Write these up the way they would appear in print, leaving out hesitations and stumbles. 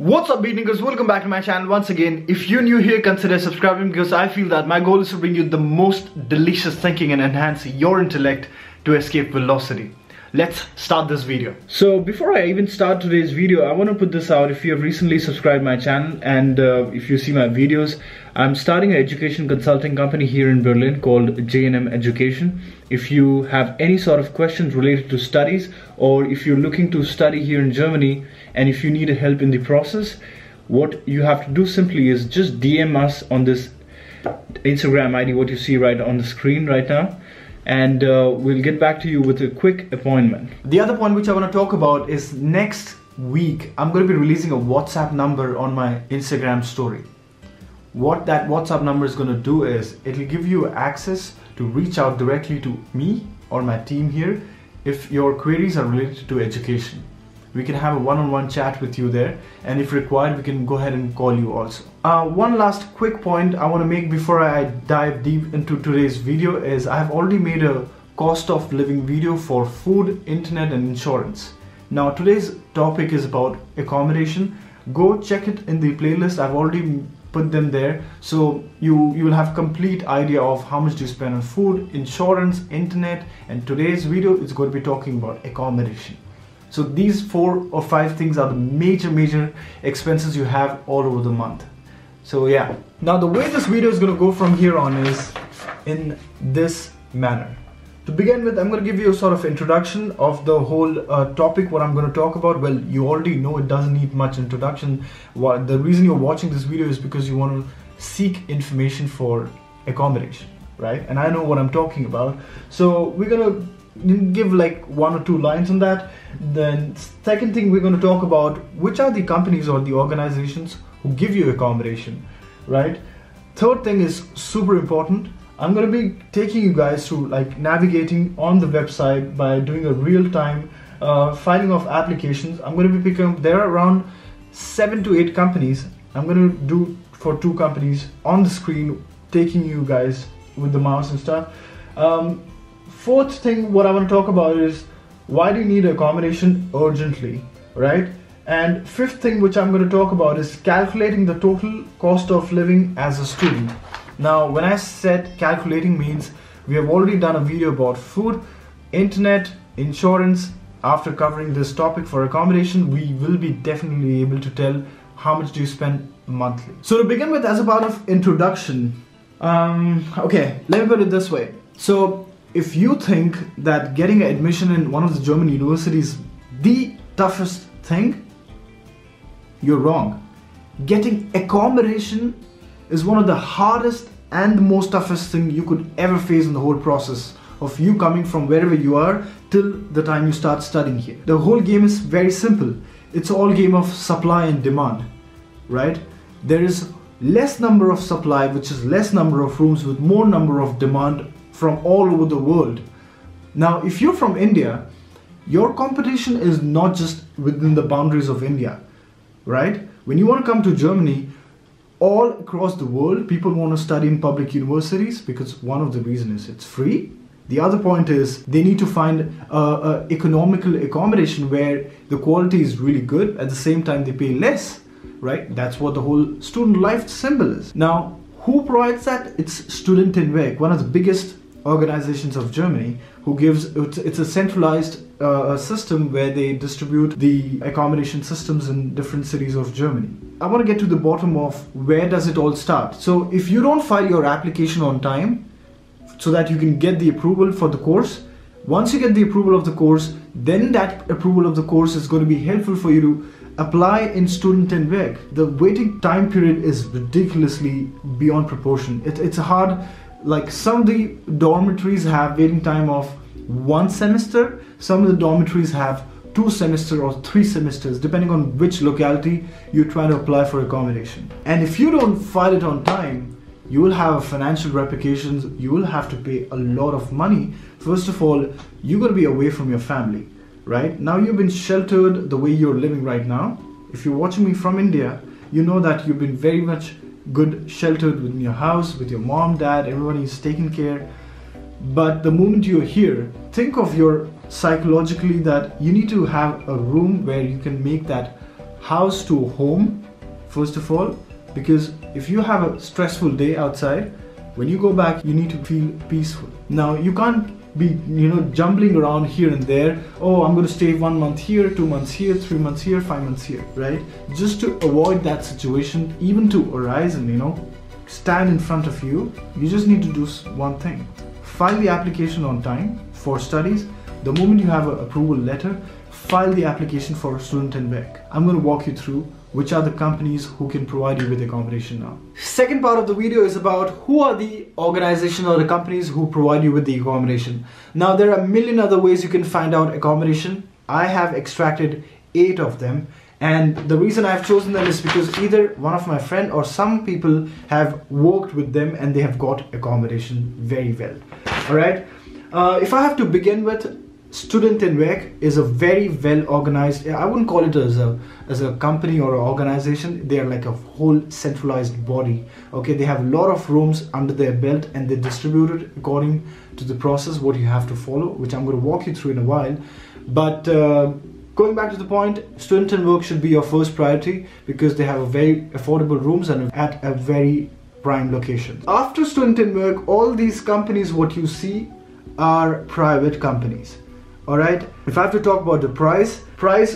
What's up, BEATNIKERS? Welcome back to my channel once again. If you're new here, consider subscribing because I feel that my goal is to bring you the most delicious thinking and enhance your intellect to escape velocity. Let's start this video. So before I even start today's video, I want to put this out. If you have recently subscribed my channel and if you see my videos, I'm starting an education consulting company here in Berlin called J&M Education. If you have any sort of questions related to studies, or if you're looking to study here in Germany and if you need help in the process, what you have to do simply is just DM us on this Instagram ID, what you see right on the screen right now, and we'll get back to you with a quick appointment. The other point which I want to talk about is next week I'm going to be releasing a WhatsApp number on my Instagram story. What that WhatsApp number is going to do is it'll give you access to reach out directly to me or my team here if your queries are related to education. We can have a one-on-one chat with you there, and if required we can go ahead and call you also. One last quick point I want to make before I dive deep into today's video is I have already made a cost of living video for food, internet and insurance. Now today's topic is about accommodation. Go check it in the playlist. I've already put them there, so you will have complete idea of how much do you spend on food, insurance, internet, and today's video is going to be talking about accommodation. So these 4 or 5 things are the major expenses you have all over the month. So yeah, now the way this video is going to go from here on is in this manner. To begin with, I'm going to give you a sort of introduction of the whole topic, what I'm going to talk about. Well, you already know it doesn't need much introduction. The reason you're watching this video is because you want to seek information for accommodation, right? And I know what I'm talking about. So we're going to give like 1 or 2 lines on that. Then second thing, we're going to talk about which are the companies or the organizations who give you accommodation, right? Third thing is super important. I'm going to be taking you guys through like navigating on the website by doing a real-time filing of applications. I'm going to be picking up, there are around 7 to 8 companies. I'm going to do for 2 companies on the screen, taking you guys with the mouse and stuff. Fourth thing, what I want to talk about is why do you need accommodation urgently, right? And fifth thing which I'm going to talk about is calculating the total cost of living as a student. Now when I said calculating means we have already done a video about food, internet, insurance. After covering this topic for accommodation, we will be definitely able to tell how much do you spend monthly. So to begin with, as a part of introduction, okay, let me put it this way. So if you think that getting admission in one of the German universities is the toughest thing, you're wrong. Getting accommodation is one of the hardest and the most toughest thing you could ever face in the whole process of you coming from wherever you are till the time you start studying here. The whole game is very simple. It's all game of supply and demand, right? There is less number of supply, which is less number of rooms with more number of demand from all over the world. Now if you're from India, your competition is not just within the boundaries of India, right? When you want to come to Germany, all across the world, people want to study in public universities because one of the reasons is it's free. The other point is they need to find economical accommodation where the quality is really good. At the same time, they pay less, right? That's what the whole student life symbol is. Now, who provides that? It's Studentenwerk, one of the biggest organizations of Germany, who gives, it's a centralized system where they distribute the accommodation systems in different cities of Germany. I want to get to the bottom of where does it all start. So if you don't file your application on time so that you can get the approval for the course, once you get the approval of the course, then that approval of the course is going to be helpful for you to apply in Studentenwerk. The waiting time period is ridiculously beyond proportion. It's hard. Like some of the dormitories have waiting time of 1 semester, some of the dormitories have 2 semesters or 3 semesters, depending on which locality you're trying to apply for accommodation. And if you don't file it on time, you will have financial repercussions. You will have to pay a lot of money. First of all, you're going to be away from your family, right? Now you've been sheltered the way you're living right now. If you're watching me from India, you know that you've been very much good sheltered within your house with your mom, dad, everybody is taken care. But the moment you're here, think of your psychologically that you need to have a room where you can make that house to home, first of all, because if you have a stressful day outside, when you go back, you need to feel peaceful. Now, you can't be, jumbling around here and there. Oh, I'm going to stay 1 month here, 2 months here, 3 months here, 5 months here, right? Just to avoid that situation, even to arise and, stand in front of you, you just need to do one thing. File the application on time for studies. The moment you have an approval letter, file the application for student in work. I'm going to walk you through which are the companies who can provide you with accommodation now. Second part of the video is about who are the organizations or the companies who provide you with the accommodation. Now, there are a million other ways you can find out accommodation. I have extracted 8 of them, and the reason I've chosen them is because either one of my friend or some people have worked with them and they have got accommodation very well. Alright, if I have to begin with, Student in Work is a very well organized, I wouldn't call it as a company or an organization. They are like a whole centralized body. Okay, they have a lot of rooms under their belt and they distribute it according to the process what you have to follow, which I'm going to walk you through in a while. But going back to the point, Student in Work should be your first priority because they have a very affordable rooms and at a very prime location. After Student in Work, all these companies what you see are private companies. Alright, if I have to talk about the price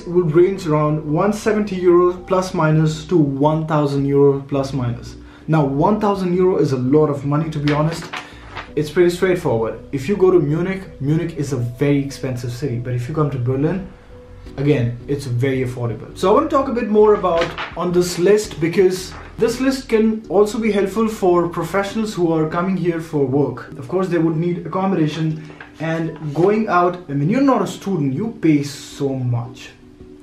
would range around 170 euros plus minus to 1000 euros plus minus. Now 1000 euro is a lot of money, to be honest. It's pretty straightforward. If you go to Munich is a very expensive city, but if you come to Berlin, again, it's very affordable. So I want to talk a bit more about on this list because this list can also be helpful for professionals who are coming here for work. Of course, they would need accommodation and going out. I mean, you're not a student, you pay so much,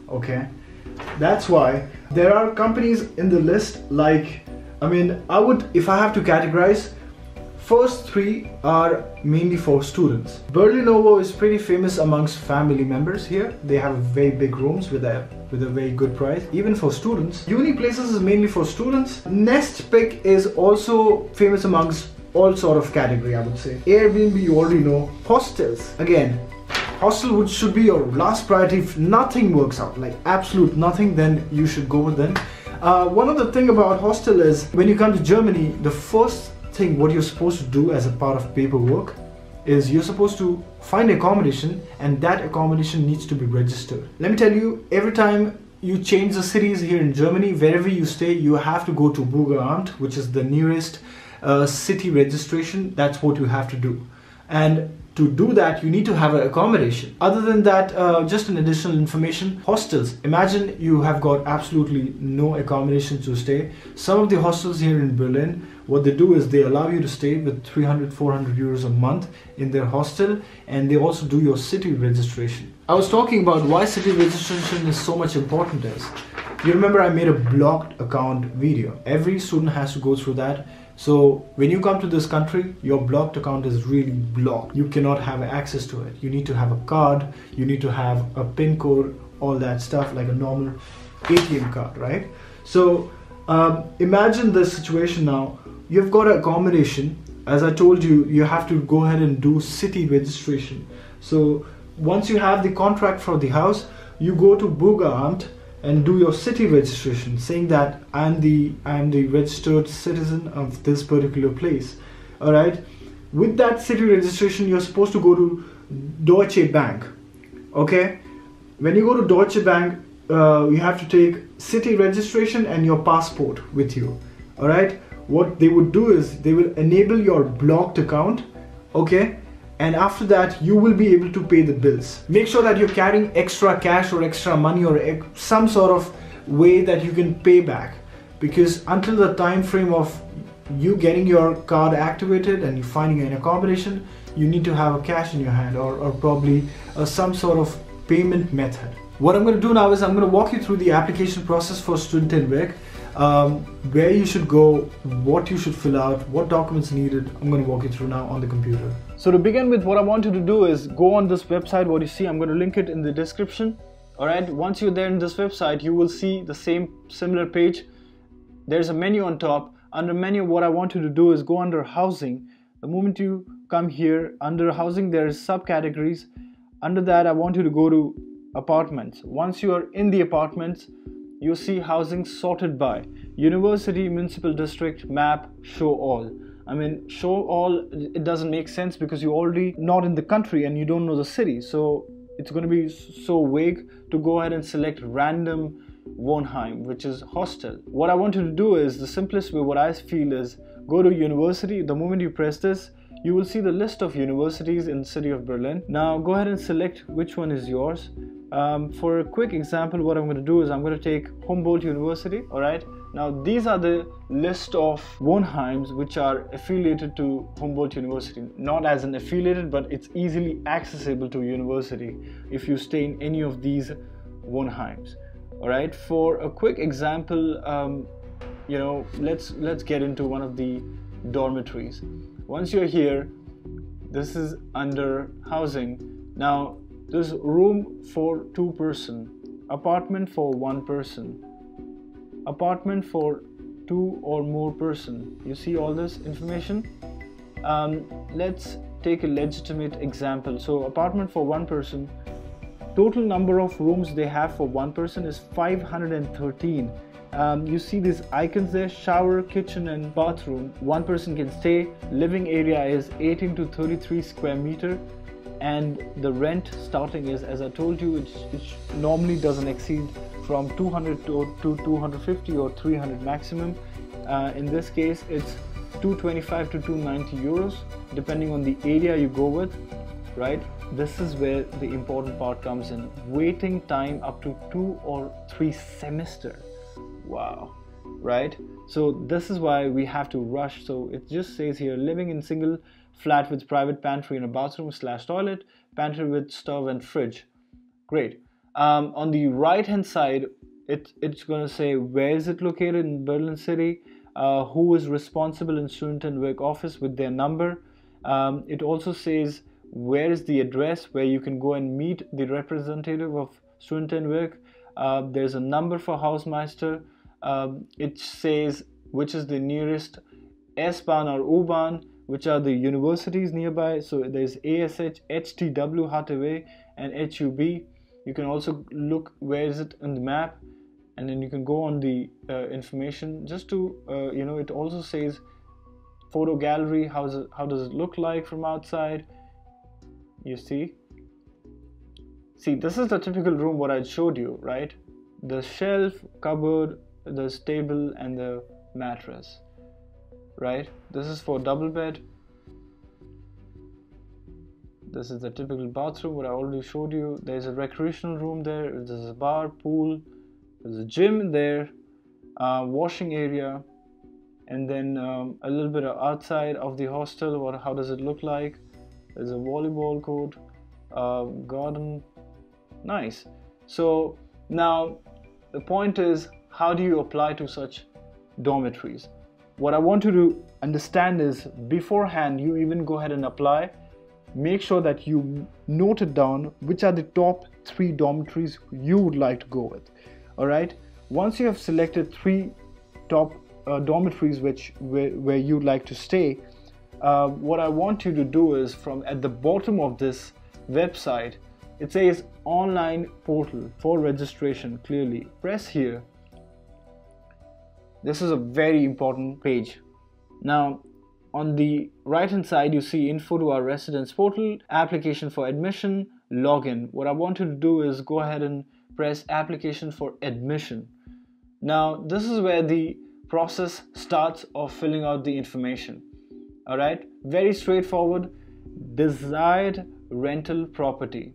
okay? That's why there are companies in the list like, if I have to categorize, first 3 are mainly for students. Berlinovo is pretty famous amongst family members here. They have very big rooms with a very good price, even for students. Uni Places is mainly for students. Nest Pick is also famous amongst all sort of category, I would say. Airbnb, you already know. Hostels, again, hostel should be your last priority. If nothing works out, like absolute nothing, then you should go with them. One other thing about hostel is when you come to Germany, the first thing what you're supposed to do as a part of paperwork is you're supposed to find accommodation, and that accommodation needs to be registered. Let me tell you, every time you change the cities here in Germany, wherever you stay, you have to go to Bürgeramt, which is the nearest city registration. That's what you have to do, and to do that you need to have an accommodation. Other than that, just an additional information, hostels. Imagine you have got absolutely no accommodation to stay. Some of the hostels here in Berlin, what they do is they allow you to stay with 300-400 euros a month in their hostel, and they also do your city registration. I was talking about why city registration is so much important is, you remember I made a blocked account video. Every student has to go through that. So when you come to this country, your blocked account is really blocked. You cannot have access to it. You need to have a card, you need to have a PIN code, all that stuff like a normal ATM card, right? So imagine this situation now. You've got an accommodation. As I told you, you have to go ahead and do city registration. So once you have the contract for the house, you go to Bürgeramt and do your city registration, saying that I'm the registered citizen of this particular place. All right. With that city registration, you're supposed to go to Deutsche Bank. Okay. When you go to Deutsche Bank, you have to take city registration and your passport with you. All right. What they would do is they will enable your blocked account. Okay. And after that, you will be able to pay the bills. Make sure that you're carrying extra cash or extra money or some sort of way that you can pay back. Because until the time frame of you getting your card activated and you finding an accommodation, you need to have a cash in your hand or probably some sort of payment method. What I'm going to do now is I'm going to walk you through the application process for Student in Work. Where you should go, what you should fill out, what documents needed. I'm going to walk you through now on the computer. So to begin with, what I want you to do is go on this website. What you see, I'm going to link it in the description. Alright, once you're there in this website, you will see the similar page. There's a menu on top. Under menu, what I want you to do is go under housing. The moment you come here, under housing there is subcategories. Under that, I want you to go to apartments. Once you are in the apartments, you see housing sorted by university, municipal district, map, show all. I mean, show all, it doesn't make sense because you're already not in the country and you don't know the city. So it's going to be so vague to go ahead and select random Wohnheim, which is hostel. What I want you to do is, the simplest way, what I feel is, go to university. The moment you press this, you will see the list of universities in the city of Berlin. Now go ahead and select which one is yours. For a quick example, what I'm going to do is I'm going to take Humboldt University. Alright, now these are the list of Wohnheims which are affiliated to Humboldt University. Not as an affiliated, but it's easily accessible to university if you stay in any of these Wohnheims. Alright, for a quick example, you know, let's get into one of the dormitories. Once you're here, this is under housing. Now there's room for 2 person, apartment for 1 person, apartment for 2 or more person. You see all this information. Let's take a legitimate example. So apartment for 1 person, total number of rooms they have for 1 person is 513. You see these icons there: shower, kitchen and bathroom. 1 person can stay. Living area is 18 to 33 square meter, and the rent starting is, as I told you, it normally doesn't exceed from 200 to 250 or 300 maximum. In this case it's 225 to 290 euros depending on the area you go with, right? This is where the important part comes in. Waiting time up to 2 or 3 semester. Wow, right? So this is why we have to rush. So it just says here, living in single flat with private pantry and a bathroom / toilet, pantry with stove and fridge. Great. On the right hand side, it's going to say where is it located in Berlin city, who is responsible in student and work office with their number. It also says where is the address where you can go and meet the representative of student and work. There's a number for Hausmeister. It says which is the nearest S-Bahn or U-Bahn, which are the universities nearby. So there's ASH, HTW, HTW and HUB. You can also look where is it in the map, and then you can go on the information just to you know, it also says photo gallery, how does it look like from outside. You see, this is the typical room what I showed you, right? The shelf, cupboard, the table and the mattress, right? This is for double bed. This is the typical bathroom what I already showed you. There's a recreational room there. There's a bar, pool, there's a gym there, washing area, and then a little bit of outside of the hostel. How does it look like? There's a volleyball court, garden. Nice. So now the point is, how do you apply to such dormitories? What I want you to understand is, beforehand you even go ahead and apply, make sure that you note it down which are the top 3 dormitories you would like to go with. Alright, once you have selected 3 top dormitories where you'd like to stay, what I want you to do is, from at the bottom of this website, it says online portal for registration. Clearly press here. This is a very important page. Now on the right hand side you see info to our residence portal, application for admission, login. What I want you to do is go ahead and press application for admission. Now this is where the process starts of filling out the information. Alright, very straightforward. Desired rental property.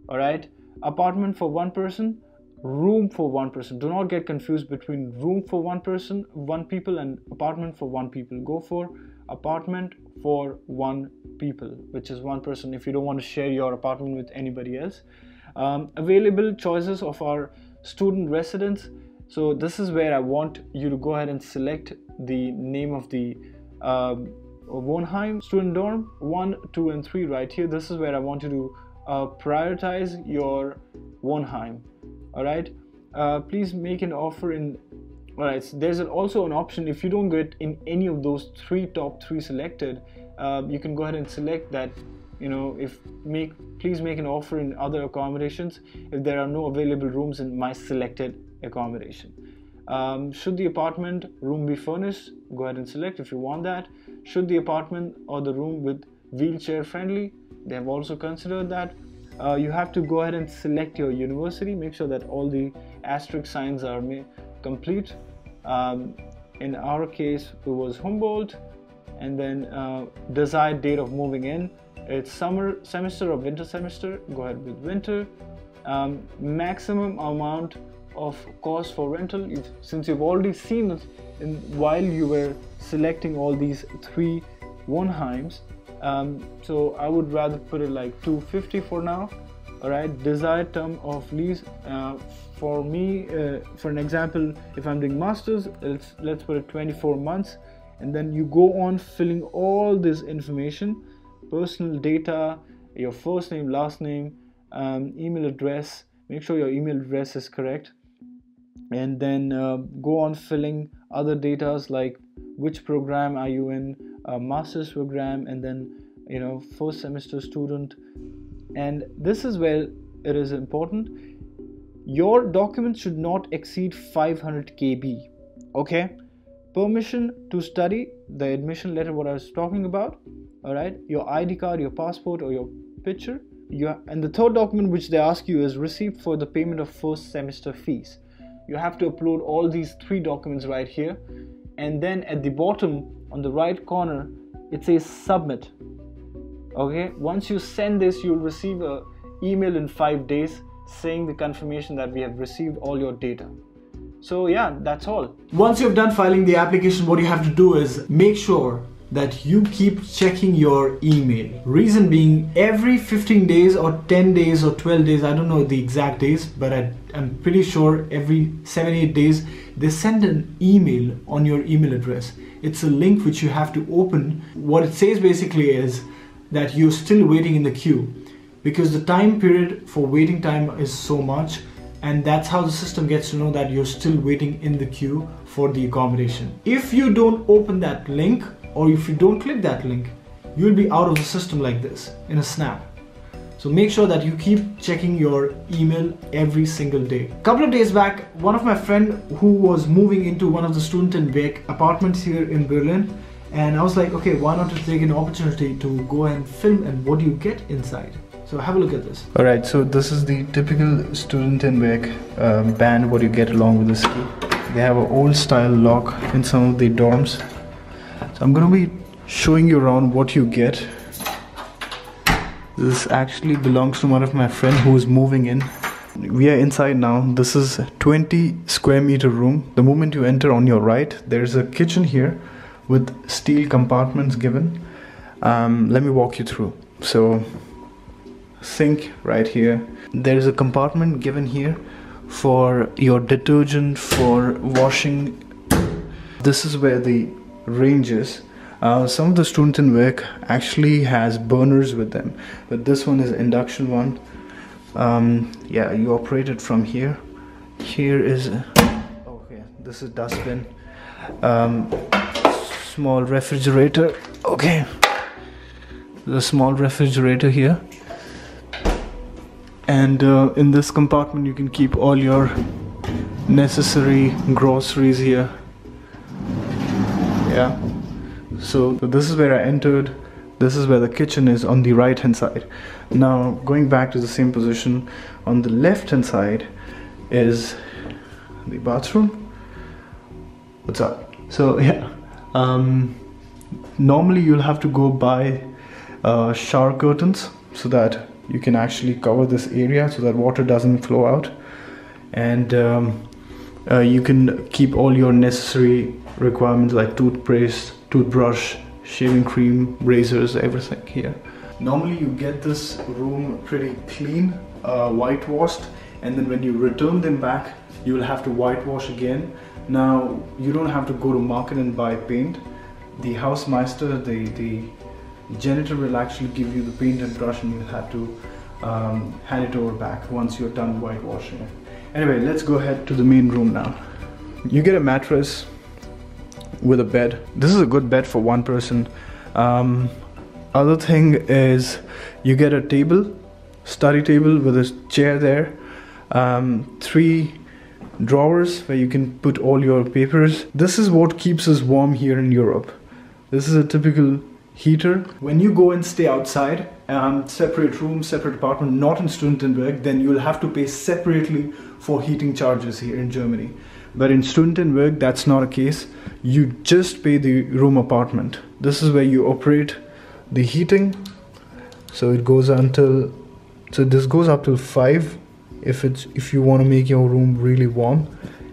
Alright, apartment for 1 person, room for 1 person. Do not get confused between room for 1 person, 1 people, and apartment for 1 people. Go for apartment for 1 people, which is 1 person if you don't want to share your apartment with anybody else. Available choices of our student residence. So this is where I want you to go ahead and select the name of the Wohnheim, student dorm 1, 2 and 3 right here. This is where I want you to prioritize your Wohnheim. Alright, please make an offer in. Alright, so there's also an option if you don't get in any of those top 3 selected, you can go ahead and select that, you know, please make an offer in other accommodations if there are no available rooms in my selected accommodation. Should the apartment room be furnished? Go ahead and select if you want that. Should the apartment or the room with wheelchair friendly? They have also considered that. You have to go ahead and select your university. Make sure that all the asterisk signs are complete. In our case, it was Humboldt. And then desired date of moving in. It's summer semester or winter semester. Go ahead with winter. Maximum amount of cost for rental. Since you've already seen it while you were selecting all these 3 Wohnheims, so I would rather put it like 250 for now. All right, desired term of lease. For me, for an example, if I'm doing masters, let's put it 24 months. And then you go on filling all this information, personal data, your first name, last name, email address. Make sure your email address is correct. And then go on filling other data like which program are you in, master's program, and then first semester student. And this is where it is important. Your document should not exceed 500 KB. Okay. Permission to study, the admission letter, what I was talking about. All right, your ID card, your passport, or your picture. And the third document which they ask you is receipt for the payment of first semester fees. You have to upload all these 3 documents right here. And then at the bottom on the right corner, it says submit. Okay, once you send this, you'll receive an email in 5 days saying the confirmation that we have received all your data. So yeah, that's all. Once you've done filing the application, what you have to do is make sure that you keep checking your email. Reason being, every 15 days or 10 days or 12 days, I don't know the exact days, but I'm pretty sure every 7-8 days, they send an email on your email address. It's a link which you have to open. What it says basically is that you're still waiting in the queue, because the time period for waiting time is so much. And that's how the system gets to know that you're still waiting in the queue for the accommodation. If you don't open that link, or if you don't click that link, you'll be out of the system like this in a snap. So make sure that you keep checking your email every single day. A couple of days back, one of my friend who was moving into one of the student and Weg apartments here in Berlin, and I was like, okay, why not to take an opportunity to go and film, and what do you get inside? So have a look at this. Alright, so this is the typical student in Weg band, what you get along with this key. They have an old style lock in some of the dorms. So I'm going to be showing you around what you get. This actually belongs to one of my friends who is moving in. We are inside now. This is a 20 square meter room. The moment you enter on your right, there's a kitchen here with steel compartments given. Let me walk you through. So sink right here. There's a compartment given here for your detergent, for washing. This is where the range is. Some of the student in Weg actually has burners with them, but this one is induction one. Yeah, you operate it from here. Here is okay, this is dustbin. Small refrigerator. Okay, the small refrigerator here. And in this compartment you can keep all your necessary groceries here. Yeah, so this is where I entered. This is where the kitchen is on the right hand side. Now going back to the same position, on the left hand side is the bathroom. What's up? So yeah, normally you'll have to go buy shower curtains so that you can actually cover this area so that water doesn't flow out, and you can keep all your necessary requirements like toothpaste, toothbrush, shaving cream, razors, everything here. Normally you get this room pretty clean, whitewashed, and then when you return them back you will have to whitewash again. Now you don't have to go to market and buy paint. The Hausmeister, the janitor will actually give you the paint and brush, and you'll have to hand it over back once you're done whitewashing it. Anyway, let's go ahead to the main room now. You get a mattress with a bed. This is a good bed for one person. Other thing is you get a table, study table with a chair there, 3 drawers where you can put all your papers. This is what keeps us warm here in Europe. This is a typical heater. When you go and stay outside, separate room, separate apartment, not in Studentenberg, then you'll have to pay separately for heating charges here in Germany. But in Studentenberg, that's not a case. You just pay the room apartment. This is where you operate the heating. So it goes until, so this goes up till 5 if you want to make your room really warm,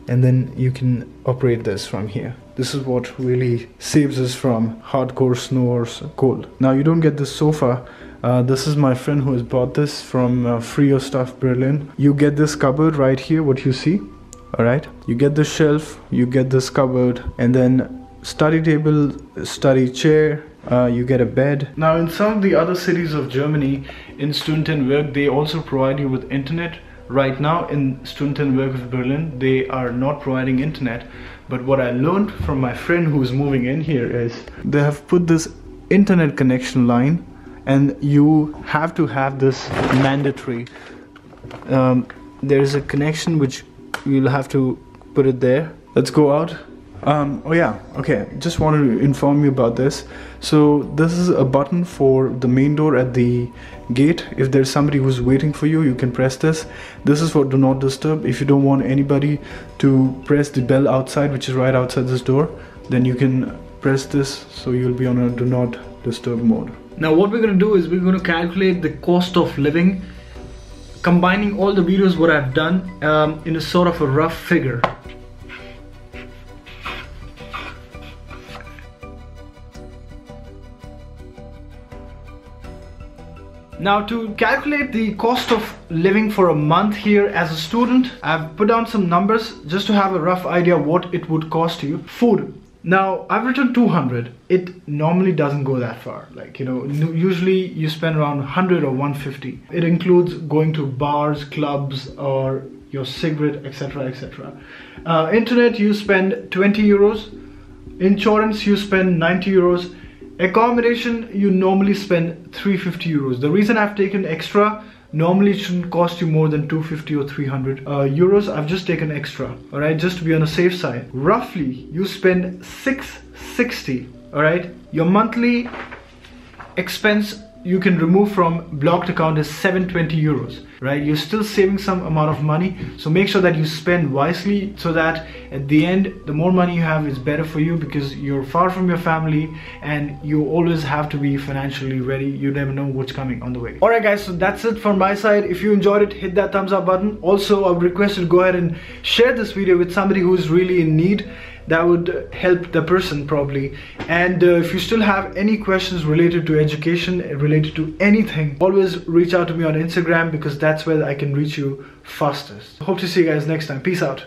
and then you can operate this from here. This is what really saves us from hardcore snow or cold. Now you don't get this sofa. This is my friend who has bought this from Free Your Stuff Berlin. You get this cupboard right here, what you see. Alright, you get the shelf, you get this cupboard, and then study table, study chair, you get a bed. Now in some of the other cities of Germany, in Studentenberg, they also provide you with internet. Right now in Studentenberg of Berlin, they are not providing internet. But what I learned from my friend who is moving in here is they have put this internet connection line, and you have to have this mandatory. There is a connection which you'll have to put it there. Let's go out. Oh yeah, okay, just wanted to inform you about this. So this is a button for the main door at the gate. If there's somebody who's waiting for you, you can press this. This is for do not disturb. If you don't want anybody to press the bell outside, which is right outside this door, then you can press this, so you'll be on a do not disturb mode. Now what we're going to do is we're going to calculate the cost of living, combining all the videos what I've done in a sort of a rough figure. Now to calculate the cost of living for a month here as a student, I've put down some numbers just to have a rough idea what it would cost you. Food. Now I've written 200. It normally doesn't go that far. Like, you know, usually you spend around 100 or 150. It includes going to bars, clubs, or your cigarette, etc, etc. Internet, you spend 20 euros. Insurance, you spend 90 euros. Accommodation, you normally spend 350 euros. The reason I've taken extra, normally it shouldn't cost you more than 250 or 300 euros. I've just taken extra, alright, just to be on the safe side. Roughly, you spend 660, alright. Your monthly expense you can remove from blocked account is 720 euros, right? You're still saving some amount of money, so make sure that you spend wisely, so that at the end, the more money you have is better for you, because you're far from your family and you always have to be financially ready. You never know what's coming on the way. Alright guys, so that's it from my side. If you enjoyed it, hit that thumbs up button. Also, I would request you to go ahead and share this video with somebody who's really in need. That would help the person probably. And if you still have any questions related to education, related to anything, always reach out to me on Instagram, because that's where I can reach you fastest. Hope to see you guys next time. Peace out.